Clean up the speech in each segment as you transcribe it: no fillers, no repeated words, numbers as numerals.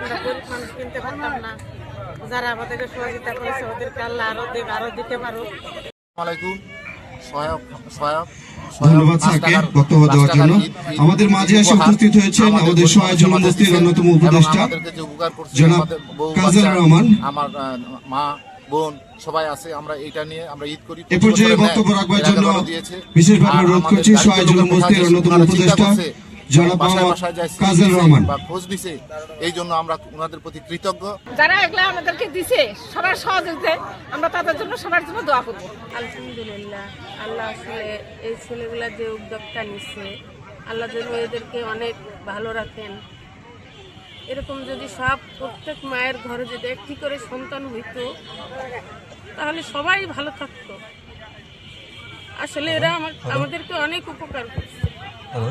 আমরা গরিব মানুষ কিনতে পারতাম না। যারা আমাদেরকে সহযোগিতা করেছে ওদেরকে আল্লাহ আরো দিতে পারো। আলাইকুম সহায়ক সহায়ক ধন্যবাদ স্যারকে বক্তব্য দেওয়ার জন্য। আমাদের মাঝে এসে উপস্থিত হয়েছেন আমাদের সহায় জনগোষ্ঠীর অন্যতম উপদেষ্টা জনাব কাজল রহমান। আমার মা বোন সবাই আছে, আমরা এটা নিয়ে আমরা ঈদ করি। এ পর্যায়ে বক্তব্য রাখবার জন্য বিশেষভাবে অনুরোধ করছি সহায় জনগোষ্ঠীর অন্যতম উপদেষ্টা জনাব কাজল রহমান। খোঁজ দিছে, এই জন্য আমরা ওনাদের প্রতি কৃতজ্ঞ। যারা এগুলা আমাদেরকে দিছে সবার সহযোগিতায় আমরা তাদের জন্য সবার জন্য দোয়া করবো। আলহামদুলিল্লাহ, আল্লাহ আসলে এই ছেলেগুলা যে উদ্যোগটা নিচ্ছে, আল্লাহ যেন এদেরকে অনেক ভালো রাখেন। এরকম যদি সব প্রত্যেক মায়ের ঘরে যদি একটি করে সন্তান হইতো তাহলে সবাই ভালো থাকতো। আসলে এরা আমাদেরকে অনেক উপকার করছে,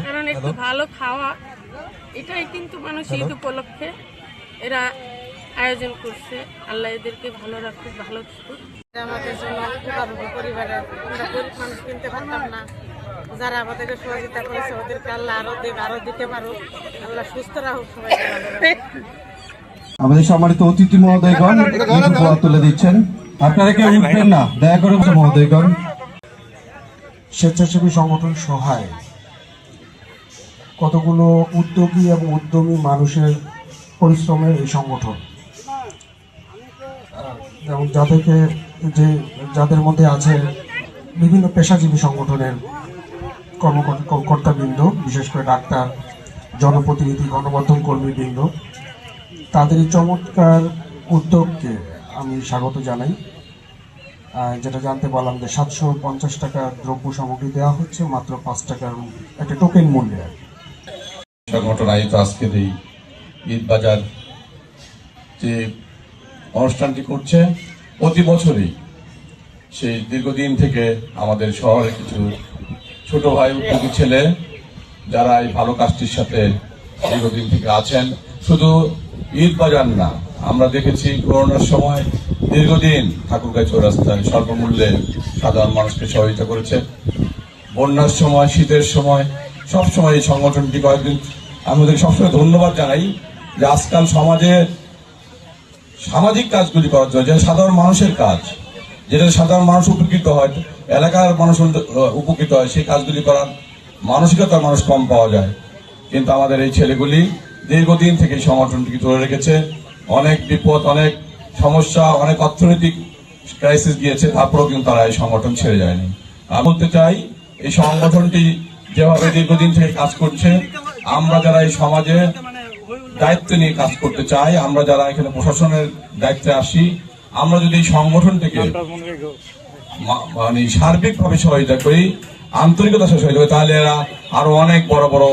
কারণ একটু ভালো খাওয়া এটাই কিন্তু মানুষ ঈদ উপলক্ষে এরা আয়োজন করছে। আল্লাহ এদেরকে ভালো রাখুক, ভালো থাকুক। আমাদের জন্য উপকার হবে পরিবারের। আমরা গরিব মানুষ কিনতে পারতাম না। যারা আমাদেরকে সহযোগিতা করেছে ওদেরকে আল্লাহ আরো দিতে পারো। আল্লাহ সুস্থ রাখুক সবাইকে। আমাদের সম্মানিত অতিথি মহোদয়গণ উপহার তুলে দিচ্ছেন। আপনারা কেউ উঠবেন না, দয়া করে মহোদয়গণ। স্বেচ্ছাসেবী সংগঠন সহায় কতগুলো উদ্যোগী এবং উদ্যমী মানুষের পরিশ্রমের এই সংগঠন, এবং যাদের মধ্যে আছে বিভিন্ন পেশাজীবী সংগঠনের কর্মকর্তাবৃন্দ, বিশেষ করে ডাক্তার, জনপ্রতিনিধি, গণমাধ্যম কর্মীবৃন্দ। তাদের এই চমৎকার উদ্যোগকে আমি স্বাগত জানাই। যেটা জানতে পারলাম যে 750 টাকা দ্রব্য সামগ্রী দেওয়া হচ্ছে মাত্র 5 টাকার একটা টোকেন মূল্যে। সংগঠন আয়োজিত আজকের এই ঈদ বাজার যে অনুষ্ঠানটি করছে, প্রতি বছরই সেই দীর্ঘদিন থেকে আমাদের শহরে কিছু ছোট ভাই উদ্যোগী ছেলে যারা এই ভালো কাজটির সাথে দীর্ঘদিন থেকে আছেন। শুধু ঈদ বাজার না, আমরা দেখেছি করোনার সময় দীর্ঘদিন ঠাকুরগাঁও চৌরাস্তায় স্বল্পমূল্যে সাধারণ মানুষকে সহযোগিতা করেছে। বন্যার সময়, শীতের সময়, সবসময় এই সংগঠনটি কয়েকদিন আমাদের সবসময় ধন্যবাদ জানাই যে আজকাল সমাজে সামাজিক কাজগুলি করার জন্য, যে সাধারণ মানুষের কাজ, যেটা সাধারণ মানুষ উপকৃত হয়, এলাকার মানুষ উপকৃত হয়, সেই কাজগুলি করার মানসিকতার মানুষ কম পাওয়া যায়। কিন্তু আমাদের এই ছেলেগুলি দীর্ঘদিন থেকে এই সংগঠনটিকে ধরে রেখেছে। অনেক বিপদ, অনেক সমস্যা, অনেক অর্থনৈতিক ক্রাইসিস গিয়েছে, তারপরেও কিন্তু তারা এই সংগঠন ছেড়ে যায়নি। আমি বলতে চাই, এই সংগঠনটি যেভাবে দীর্ঘদিন থেকে কাজ করছে, আমরা যারা এই সমাজে দায়িত্ব নিয়ে কাজ করতে চাই, আমরা যারা এখানে প্রশাসনের দায়িত্বে আসি, আমরা যদি এই সংগঠনটিকে মানে সার্বিকভাবে সহযোগিতা করি, আন্তরিকতার সাথে সহযোগিতা করি, তাহলে এরা আরো অনেক বড় বড়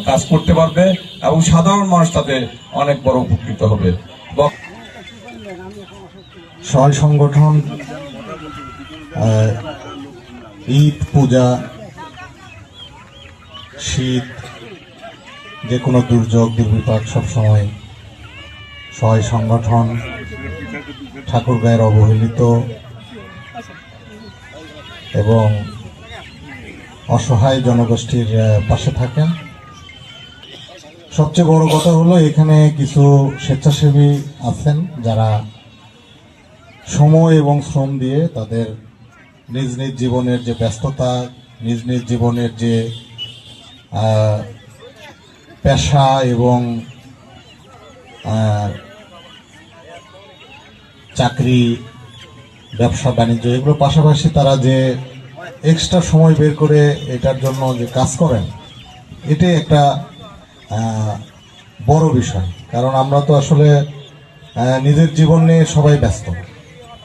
কাজ করতে পারবে এবং সাধারণ মানুষ তাতে অনেক বড় উপকৃত হবে। সহায় সংগঠন ঈদ, পূজা, শীত, যে কোনো দুর্যোগ দুর্বিপাক সবসময় সহায় সংগঠন ঠাকুরগাঁয়ের অবহেলিত এবং অসহায় জনগোষ্ঠীর পাশে থাকেন। সবচেয়ে বড় কথা হলো এখানে কিছু স্বেচ্ছাসেবী আছেন যারা সময় এবং শ্রম দিয়ে তাদের নিজ নিজ জীবনের যে ব্যস্ততা, নিজ নিজ জীবনের যে পেশা এবং চাকরি, ব্যবসা বাণিজ্য, এগুলোর পাশাপাশি তারা যে এক্সট্রা সময় বের করে এটার জন্য যে কাজ করেন, এটাই একটা বড় বিষয়। কারণ আমরা তো আসলে নিজের জীবন নিয়ে সবাই ব্যস্ত,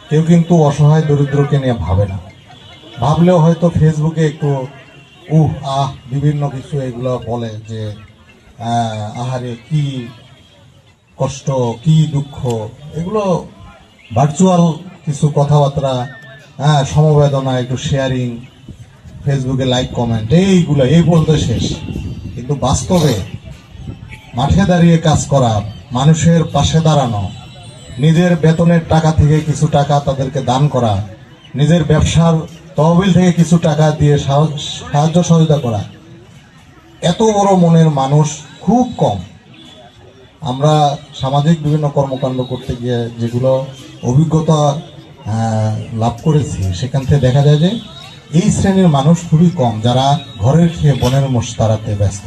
কেউ কিন্তু অসহায় দরিদ্রকে নিয়ে ভাবে না। ভাবলেও হয়তো ফেসবুকে একটু বিভিন্ন কিছু এগুলো বলে যে আহারে কি কষ্ট, কি দুঃখ, এগুলো ভার্চুয়াল কিছু কথাবার্তা, সমবেদনা, একটু শেয়ারিং, ফেসবুকে লাইক, কমেন্ট, এইগুলো এই বলতে শেষ। কিন্তু বাস্তবে মাঠে দাঁড়িয়ে কাজ করা, মানুষের পাশে দাঁড়ানো, নিজের বেতনের টাকা থেকে কিছু টাকা তাদেরকে দান করা, নিজের ব্যবসার তহবিল থেকে কিছু টাকা দিয়ে সাহায্য সহযোগিতা করা, এত বড় মনের মানুষ খুব কম। আমরা সামাজিক বিভিন্ন কর্মকাণ্ড করতে গিয়ে যেগুলো অভিজ্ঞতা লাভ করেছি, সেখান থেকে দেখা যায় যে এই শ্রেণীর মানুষ খুবই কম যারা ঘরের খেয়ে বনের মোষ তাড়াতে ব্যস্ত।